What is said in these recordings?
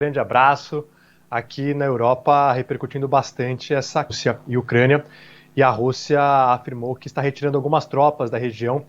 Grande abraço. Aqui na Europa, repercutindo bastante essa Rússia e Ucrânia. E a Rússia afirmou que está retirando algumas tropas da região,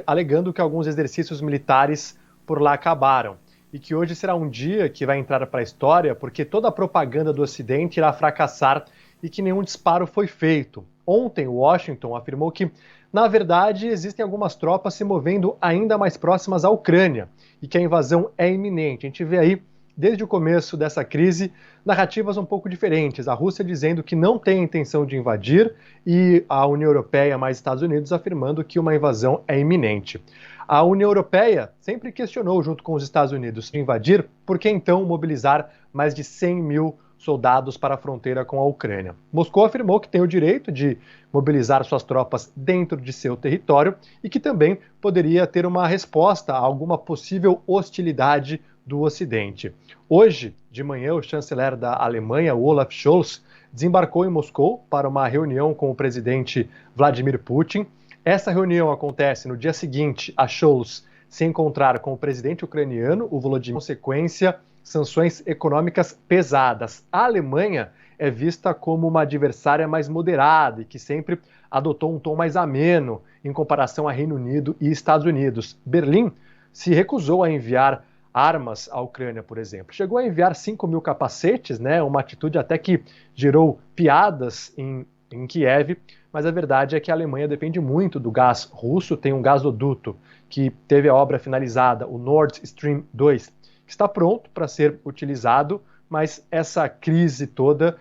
alegando que alguns exercícios militares por lá acabaram. E que hoje será um dia que vai entrar para a história, porque toda a propaganda do Ocidente irá fracassar e que nenhum disparo foi feito. Ontem, Washington afirmou que, na verdade, existem algumas tropas se movendo ainda mais próximas à Ucrânia e que a invasão é iminente. A gente vê aí, desde o começo dessa crise, narrativas um pouco diferentes. A Rússia dizendo que não tem intenção de invadir e a União Europeia mais Estados Unidos afirmando que uma invasão é iminente. A União Europeia sempre questionou, junto com os Estados Unidos, invadir, por que então mobilizar mais de 100 mil soldados para a fronteira com a Ucrânia? Moscou afirmou que tem o direito de mobilizar suas tropas dentro de seu território e que também poderia ter uma resposta a alguma possível hostilidade do Ocidente. Hoje, de manhã, o chanceler da Alemanha, Olaf Scholz, desembarcou em Moscou para uma reunião com o presidente Vladimir Putin. Essa reunião acontece no dia seguinte a Scholz se encontrar com o presidente ucraniano, o Volodymyr. Consequência, sanções econômicas pesadas. A Alemanha é vista como uma adversária mais moderada e que sempre adotou um tom mais ameno em comparação a Reino Unido e Estados Unidos. Berlim se recusou a enviar armas à Ucrânia, por exemplo. Chegou a enviar 5 mil capacetes, né? Uma atitude até que gerou piadas em Kiev, mas a verdade é que a Alemanha depende muito do gás russo, tem um gasoduto que teve a obra finalizada, o Nord Stream 2, que está pronto para ser utilizado, mas essa crise toda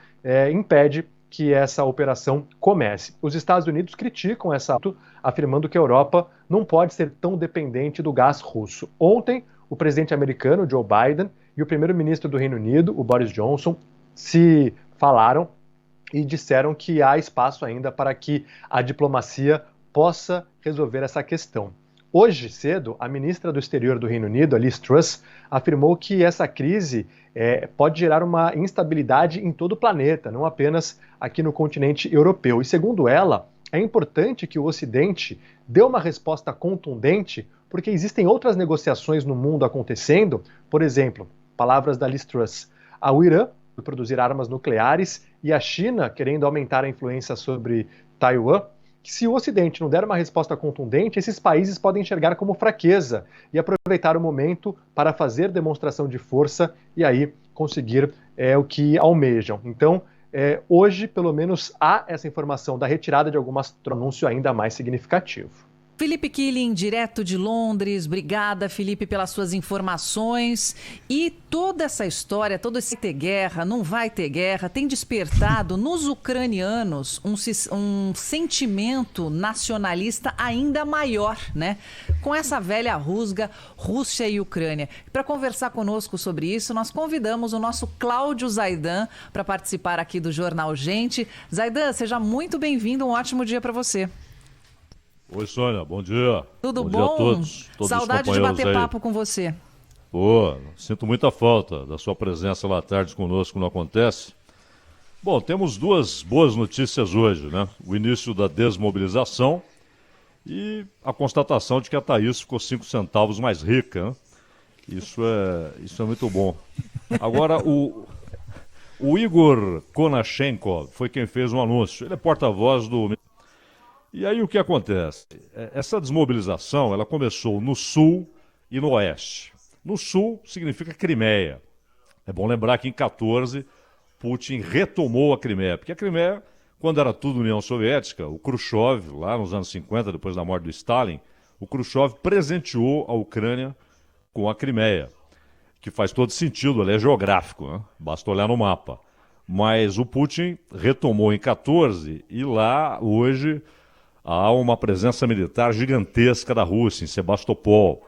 impede que essa operação comece. Os Estados Unidos criticam essa afirmando que a Europa não pode ser tão dependente do gás russo. Ontem, o presidente americano, Joe Biden, e o primeiro-ministro do Reino Unido, o Boris Johnson, se falaram e disseram que há espaço ainda para que a diplomacia possa resolver essa questão. Hoje cedo, a ministra do Exterior do Reino Unido, a Liz Truss, afirmou que essa crise pode gerar uma instabilidade em todo o planeta, não apenas aqui no continente europeu. E segundo ela, é importante que o Ocidente dê uma resposta contundente, porque existem outras negociações no mundo acontecendo. Por exemplo, palavras da Liz Truss, o Irã produzir armas nucleares e a China querendo aumentar a influência sobre Taiwan, que se o Ocidente não der uma resposta contundente, esses países podem enxergar como fraqueza e aproveitar o momento para fazer demonstração de força e aí conseguir o que almejam. Então, hoje, pelo menos, há essa informação da retirada de algumas anúncio ainda mais significativo. Felipe Killing, direto de Londres. Obrigada, Felipe, pelas suas informações. E toda essa história, todo esse ter guerra, não vai ter guerra, tem despertado nos ucranianos um sentimento nacionalista ainda maior, né? Com essa velha rusga, Rússia e Ucrânia. Para conversar conosco sobre isso, nós convidamos o nosso Cláudio Zaidan para participar aqui do Jornal Gente. Zaidan, seja muito bem-vindo, um ótimo dia para você. Oi, Sônia, bom dia. Tudo bom? Bom dia a todos Saudade de bater papo com você. Pô, sinto muita falta da sua presença lá à tarde conosco, não acontece. Bom, temos duas boas notícias hoje, né? O início da desmobilização e a constatação de que a Thaís ficou 5 centavos mais rica, né? Isso é muito bom. Agora, o Igor Konashenkov foi quem fez um anúncio. Ele é porta-voz do... E aí o que acontece? Essa desmobilização ela começou no sul e no oeste. No sul significa Crimeia. É bom lembrar que em 14 Putin retomou a Crimeia, porque a Crimeia, quando era tudo União Soviética, o Khrushchev, lá nos anos 50, depois da morte do Stalin, o Khrushchev presenteou a Ucrânia com a Crimeia, que faz todo sentido, ela é geográfico, né? Basta olhar no mapa. Mas o Putin retomou em 14 e lá hoje há uma presença militar gigantesca da Rússia, em Sebastopol.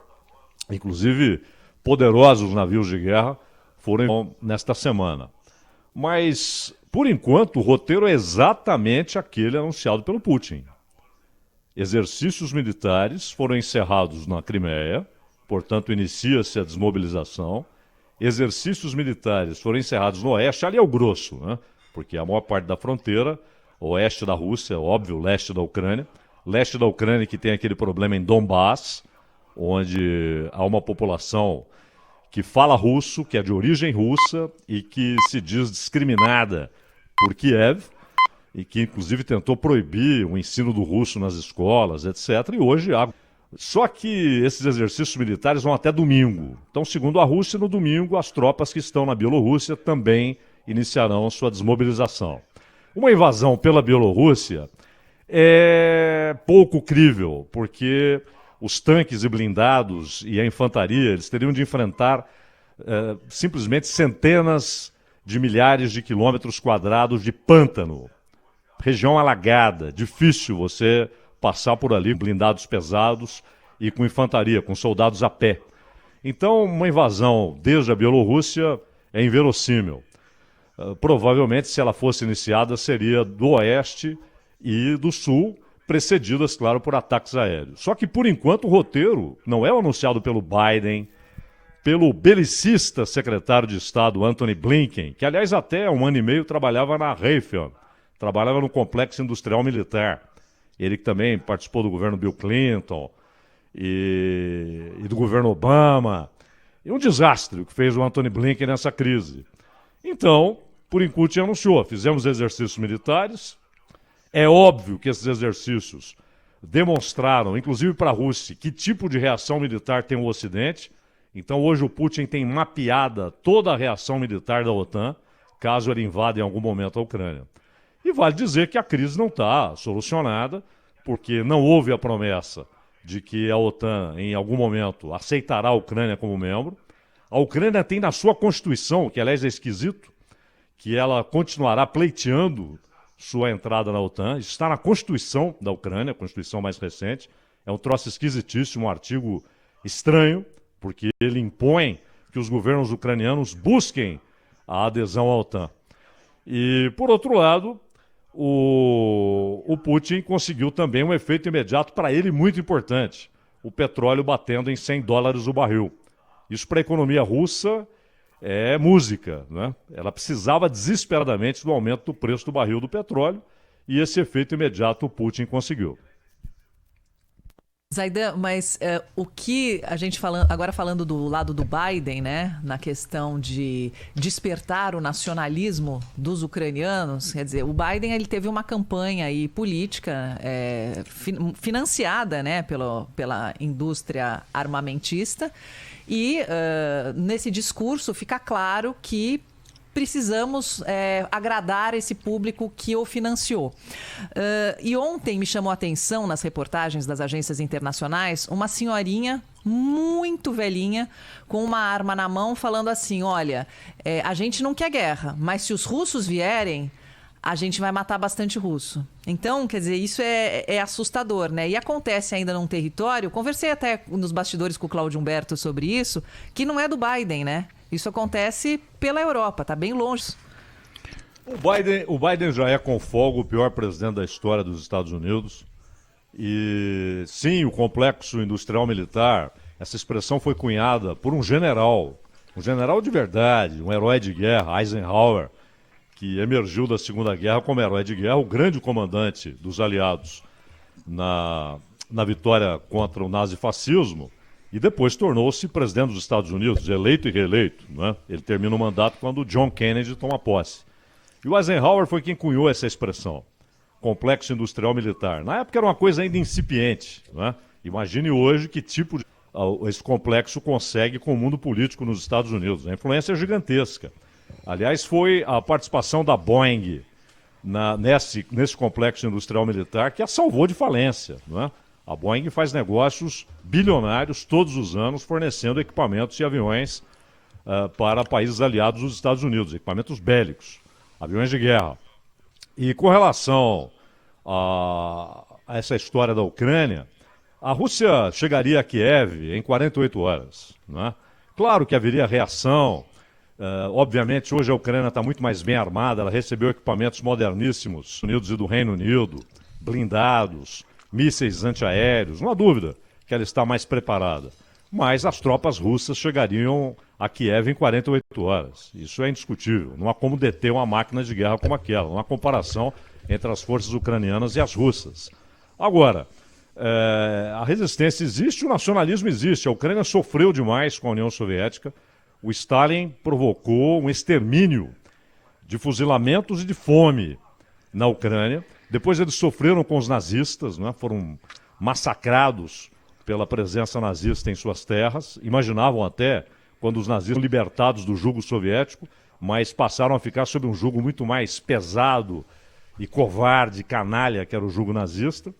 Inclusive, poderosos navios de guerra foram nesta semana. Mas, por enquanto, o roteiro é exatamente aquele anunciado pelo Putin. Exercícios militares foram encerrados na Crimeia, portanto, inicia-se a desmobilização. Exercícios militares foram encerrados no oeste, ali é o grosso, né? Porque a maior parte da fronteira... Oeste da Rússia, óbvio, leste da Ucrânia. Leste da Ucrânia que tem aquele problema em Donbass, onde há uma população que fala russo, que é de origem russa e que se diz discriminada por Kiev, e que inclusive tentou proibir o ensino do russo nas escolas, etc. E hoje há. Só que esses exercícios militares vão até domingo. Então, segundo a Rússia, no domingo as tropas que estão na Bielorrússia também iniciarão sua desmobilização. Uma invasão pela Bielorrússia é pouco crível, porque os tanques e blindados e a infantaria eles teriam de enfrentar simplesmente centenas de milhares de quilômetros quadrados de pântano, região alagada, difícil você passar por ali, blindados pesados e com infantaria, com soldados a pé. Então, uma invasão desde a Bielorrússia é inverossímil. Provavelmente, se ela fosse iniciada, seria do oeste e do sul, precedidas, claro, por ataques aéreos. Só que, por enquanto, o roteiro não é anunciado pelo Biden, pelo belicista secretário de Estado Antony Blinken, que, aliás, até há 1 ano e meio trabalhava na Raytheon, trabalhava no complexo industrial militar. Ele que também participou do governo Bill Clinton e do governo Obama. E um desastre o que fez o Antony Blinken nessa crise. Então, por enquanto, anunciou, fizemos exercícios militares. É óbvio que esses exercícios demonstraram, inclusive para a Rússia, que tipo de reação militar tem o Ocidente. Então, hoje o Putin tem mapeada toda a reação militar da OTAN, caso ele invada em algum momento a Ucrânia. E vale dizer que a crise não está solucionada, porque não houve a promessa de que a OTAN, em algum momento, aceitará a Ucrânia como membro. A Ucrânia tem na sua Constituição, que aliás é esquisito, que ela continuará pleiteando sua entrada na OTAN. Isso está na Constituição da Ucrânia, a Constituição mais recente. É um troço esquisitíssimo, um artigo estranho, porque ele impõe que os governos ucranianos busquem a adesão à OTAN. E, por outro lado, o Putin conseguiu também um efeito imediato para ele muito importante, o petróleo batendo em $100 o barril. Isso para a economia russa é música, né? Ela precisava desesperadamente do aumento do preço do barril do petróleo e esse efeito imediato o Putin conseguiu. Zaidan, mas o que a gente agora falando do lado do Biden, né, na questão de despertar o nacionalismo dos ucranianos, quer dizer, o Biden ele teve uma campanha aí política financiada, né, pela indústria armamentista e nesse discurso fica claro que precisamos agradar esse público que o financiou. E ontem me chamou a atenção nas reportagens das agências internacionais uma senhorinha muito velhinha com uma arma na mão falando assim, olha, a gente não quer guerra, mas se os russos vierem, a gente vai matar bastante russo. Então, quer dizer, isso é assustador, né? E acontece ainda num território, conversei até nos bastidores com o Cláudio Humberto sobre isso, que não é do Biden, né? Isso acontece pela Europa, está bem longe. O Biden já é com folga o pior presidente da história dos Estados Unidos. E sim, o complexo industrial militar, essa expressão foi cunhada por um general de verdade, um herói de guerra, Eisenhower, que emergiu da Segunda Guerra como herói de guerra, o grande comandante dos aliados na vitória contra o nazifascismo. E depois tornou-se presidente dos Estados Unidos, eleito e reeleito. Né? Ele termina o mandato quando John Kennedy toma posse. E o Eisenhower foi quem cunhou essa expressão, complexo industrial militar. Na época era uma coisa ainda incipiente. Né? Imagine hoje que tipo de esse complexo consegue com o mundo político nos Estados Unidos. A influência é gigantesca. Aliás, foi a participação da Boeing nesse complexo industrial militar que a salvou de falência. Não é? A Boeing faz negócios bilionários todos os anos fornecendo equipamentos e aviões para países aliados dos Estados Unidos, equipamentos bélicos, aviões de guerra. E com relação a essa história da Ucrânia, a Rússia chegaria a Kiev em 48 horas. Né? Claro que haveria reação. Obviamente, hoje a Ucrânia está muito mais bem armada, ela recebeu equipamentos moderníssimos dos Estados Unidos e do Reino Unido, blindados, mísseis antiaéreos, não há dúvida que ela está mais preparada. Mas as tropas russas chegariam a Kiev em 48 horas. Isso é indiscutível. Não há como deter uma máquina de guerra como aquela. Não há comparação entre as forças ucranianas e as russas. Agora, a resistência existe, o nacionalismo existe. A Ucrânia sofreu demais com a União Soviética. o Stalin provocou um extermínio de fuzilamentos e de fome na Ucrânia. Depois eles sofreram com os nazistas, né? Foram massacrados pela presença nazista em suas terras. Imaginavam até, quando os nazistas foram libertados do jugo soviético, mas passaram a ficar sob um jugo muito mais pesado e covarde, canalha, que era o jugo nazista.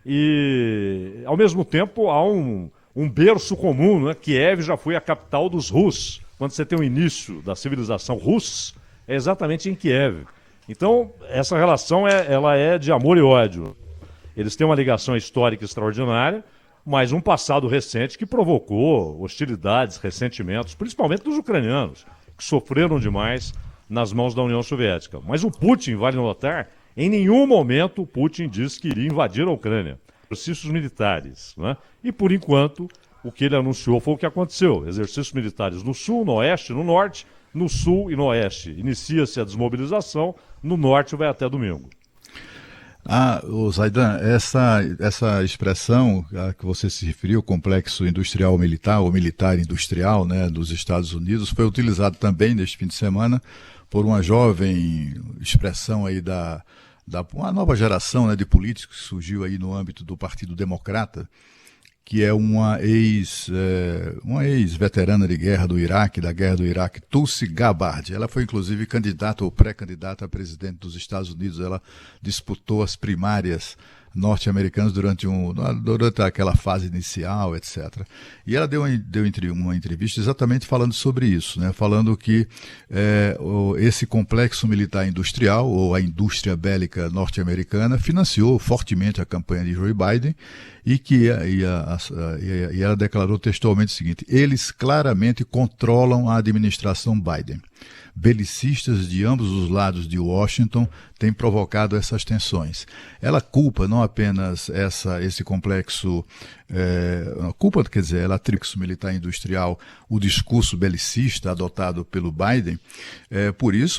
E, ao mesmo tempo, há um berço comum, né? Kiev já foi a capital dos Rus. Quando você tem o início da civilização russa, é exatamente em Kiev. Então, essa relação ela é de amor e ódio. Eles têm uma ligação histórica extraordinária, mas um passado recente que provocou hostilidades, ressentimentos, principalmente dos ucranianos, que sofreram demais nas mãos da União Soviética. Mas o Putin, vale notar, em nenhum momento o Putin disse que iria invadir a Ucrânia. Exercícios militares, né? E, por enquanto, o que ele anunciou foi o que aconteceu. Exercícios militares no sul, no oeste, no norte, no sul e no oeste. Inicia-se a desmobilização, no norte vai até domingo. Zaidan, essa expressão a que você se referiu, complexo industrial militar ou militar industrial, né, dos Estados Unidos, foi utilizado também neste fim de semana por uma jovem expressão aí da uma nova geração, né, de políticos que surgiu aí no âmbito do Partido Democrata, que é uma ex-veterana de guerra do Iraque, da guerra do Iraque, Tulsi Gabbard. Ela foi, inclusive, candidata ou pré-candidata a presidente dos Estados Unidos. Ela disputou as primárias norte-americanas durante aquela fase inicial, etc. E ela deu uma entrevista exatamente falando sobre isso, né? Falando que esse complexo militar industrial, ou a indústria bélica norte-americana, financiou fortemente a campanha de Joe Biden e ela declarou textualmente o seguinte: eles claramente controlam a administração Biden. Belicistas de ambos os lados de Washington têm provocado essas tensões. Ela culpa não apenas esse complexo, ela atribui ao militar industrial o discurso belicista adotado pelo Biden,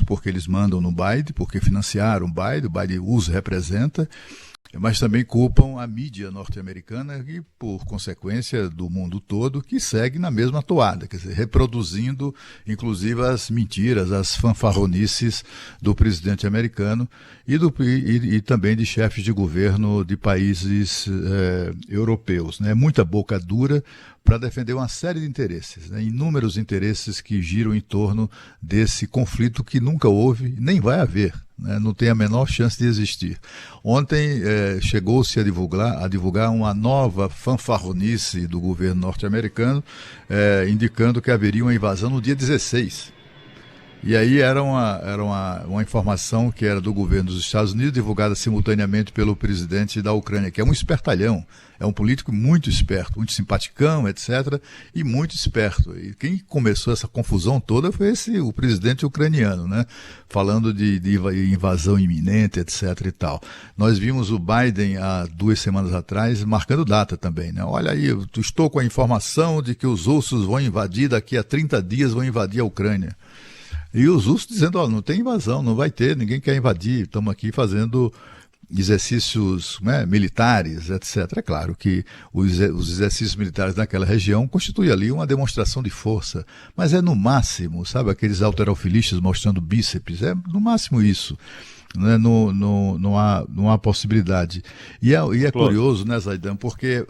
porque eles mandam no Biden, porque financiaram o Biden os representa, mas também culpam a mídia norte-americana e, por consequência, do mundo todo, que segue na mesma toada, quer dizer, reproduzindo, inclusive, as mentiras, as fanfarronices do presidente americano e também de chefes de governo de países europeus, né? Muita boca dura para defender uma série de interesses, né? Inúmeros interesses que giram em torno desse conflito que nunca houve, nem vai haver, né? Não tem a menor chance de existir. Ontem chegou-se a divulgar uma nova fanfarronice do governo norte-americano, indicando que haveria uma invasão no dia 16. E aí era uma informação que era do governo dos Estados Unidos, divulgada simultaneamente pelo presidente da Ucrânia, que é um espertalhão, é um político muito esperto, muito simpaticão, etc., e muito esperto. E quem começou essa confusão toda foi o presidente ucraniano, né? Falando de invasão iminente, etc. e tal. Nós vimos o Biden há 2 semanas atrás marcando data também, né? Olha aí, eu estou com a informação de que os russos vão invadir, daqui a 30 dias vão invadir a Ucrânia. E os russos dizendo, não tem invasão, não vai ter, ninguém quer invadir, estamos aqui fazendo exercícios, né, militares, etc. É claro que os exercícios militares naquela região constituem ali uma demonstração de força, mas é no máximo, sabe, aqueles halterofilistas mostrando bíceps, é no máximo isso. Né? Não há possibilidade. E é curioso, né, Zaidan, porque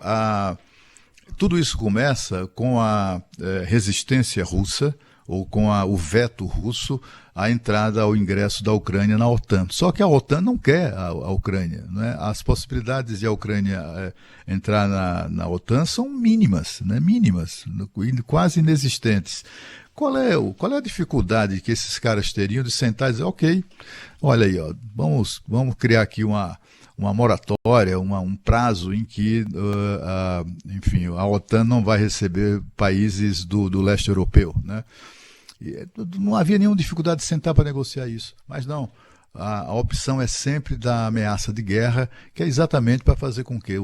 tudo isso começa com a resistência russa, ou com o veto russo à entrada ao ingresso da Ucrânia na OTAN. Só que a OTAN não quer a Ucrânia, né? As possibilidades de a Ucrânia entrar na OTAN são mínimas, né? Mínimas, quase inexistentes. Qual é a dificuldade que esses caras teriam de sentar e dizer, ok, olha aí, vamos criar aqui uma moratória, um prazo em que, enfim, a OTAN não vai receber países do leste europeu, né? Não havia nenhuma dificuldade de sentar para negociar isso, mas não. A opção é sempre da ameaça de guerra, que é exatamente para fazer com que,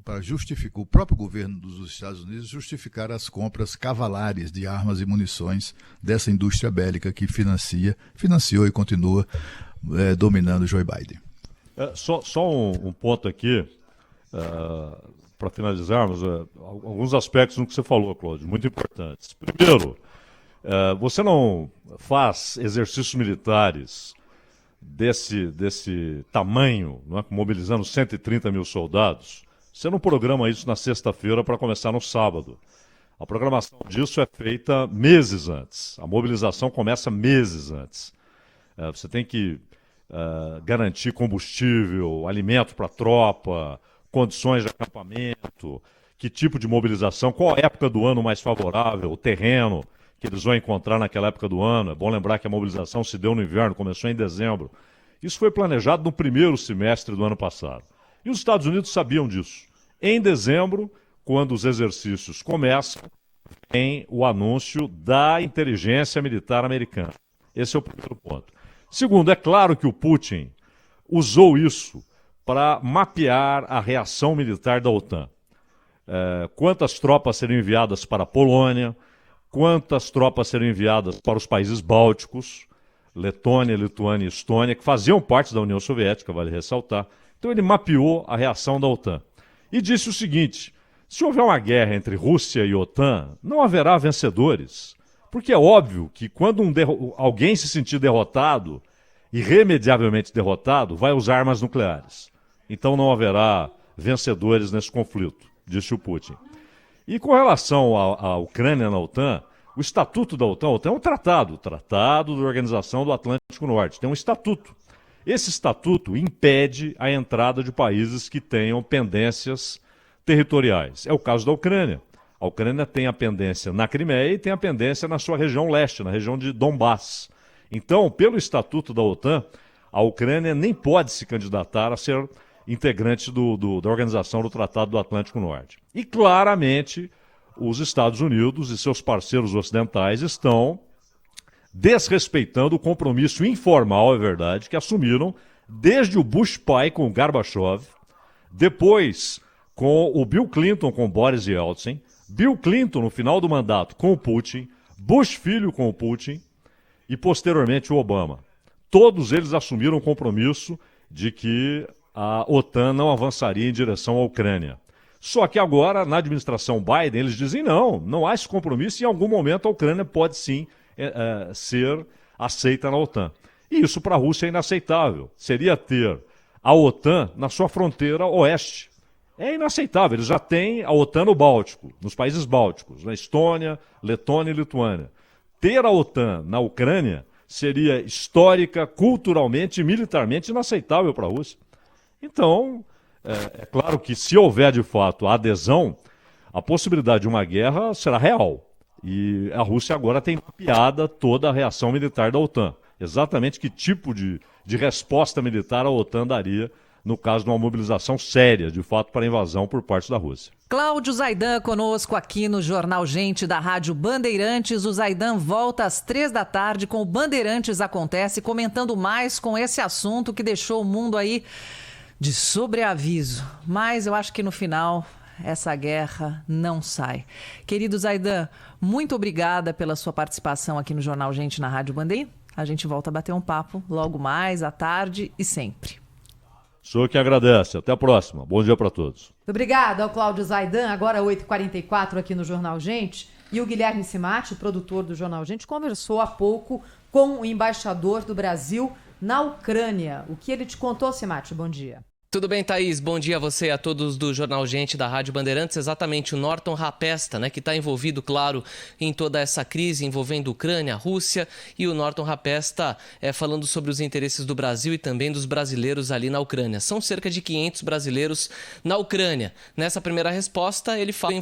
para justificar o próprio governo dos Estados Unidos justificar as compras cavalares de armas e munições dessa indústria bélica que financiou e continua dominando Joe Biden. Só um ponto aqui, para finalizarmos, alguns aspectos no que você falou, Cláudio, muito importantes. Primeiro, Você não faz exercícios militares desse tamanho, não é? Mobilizando 130 mil soldados, você não programa isso na sexta-feira para começar no sábado. A programação disso é feita meses antes. A mobilização começa meses antes. Você tem que garantir combustível, alimento para a tropa, condições de acampamento, que tipo de mobilização, qual a época do ano mais favorável, o terreno que eles vão encontrar naquela época do ano. É bom lembrar que a mobilização se deu no inverno, começou em dezembro. Isso foi planejado no primeiro semestre do ano passado. E os Estados Unidos sabiam disso. Em dezembro, quando os exercícios começam, tem o anúncio da inteligência militar americana. Esse é o primeiro ponto. Segundo, é claro que o Putin usou isso para mapear a reação militar da OTAN. Quantas tropas seriam enviadas para a Polônia, quantas tropas seriam enviadas para os países bálticos, Letônia, Lituânia e Estônia, que faziam parte da União Soviética, vale ressaltar. Então ele mapeou a reação da OTAN. E disse o seguinte: se houver uma guerra entre Rússia e OTAN, não haverá vencedores. Porque é óbvio que quando alguém se sentir derrotado, irremediavelmente derrotado, vai usar armas nucleares. Então não haverá vencedores nesse conflito, disse o Putin. E com relação à Ucrânia na OTAN, o Estatuto da OTAN, é um tratado, o Tratado da Organização do Atlântico Norte, tem um estatuto. Esse estatuto impede a entrada de países que tenham pendências territoriais. É o caso da Ucrânia. A Ucrânia tem a pendência na Crimeia e tem a pendência na sua região leste, na região de Donbass. Então, pelo Estatuto da OTAN, a Ucrânia nem pode se candidatar a ser integrante da Organização do Tratado do Atlântico Norte. E, claramente, os Estados Unidos e seus parceiros ocidentais estão desrespeitando o compromisso informal, é verdade, que assumiram desde o Bush pai com o Gorbachev, depois com o Bill Clinton com o Boris Yeltsin, Bill Clinton no final do mandato com o Putin, Bush filho com o Putin e posteriormente o Obama. Todos eles assumiram o compromisso de que a OTAN não avançaria em direção à Ucrânia. Só que agora, na administração Biden, eles dizem não há esse compromisso e em algum momento a Ucrânia pode sim ser aceita na OTAN. E isso para a Rússia é inaceitável. Seria ter a OTAN na sua fronteira oeste. É inaceitável. Eles já têm a OTAN no Báltico, nos países bálticos, na Estônia, Letônia e Lituânia. Ter a OTAN na Ucrânia seria histórica, culturalmente e militarmente inaceitável para a Rússia. Então, é claro que se houver de fato a adesão, a possibilidade de uma guerra será real. E a Rússia agora tem mapeada toda a reação militar da OTAN. Exatamente que tipo de resposta militar a OTAN daria no caso de uma mobilização séria, de fato, para a invasão por parte da Rússia. Cláudio Zaidan conosco aqui no Jornal Gente da Rádio Bandeirantes. O Zaidan volta às 15h com o Bandeirantes Acontece, comentando mais com esse assunto que deixou o mundo aí de sobreaviso. Mas eu acho que no final essa guerra não sai. Querido Zaidan, muito obrigada pela sua participação aqui no Jornal Gente na Rádio Bandeirantes. A gente volta a bater um papo logo mais, à tarde e sempre. Sou que agradece. Até a próxima. Bom dia para todos. Obrigada ao Cláudio Zaidan, agora 8h44 aqui no Jornal Gente. E o Guilherme Simati, produtor do Jornal Gente, conversou há pouco com o embaixador do Brasil na Ucrânia. O que ele te contou, Simati? Bom dia. Tudo bem, Thaís? Bom dia a você e a todos do Jornal Gente da Rádio Bandeirantes. Exatamente, o Norton Rapesta, que está envolvido, claro, em toda essa crise envolvendo Ucrânia, Rússia, e o Norton Rapesta falando sobre os interesses do Brasil e também dos brasileiros ali na Ucrânia. São cerca de 500 brasileiros na Ucrânia. Nessa primeira resposta, ele fala em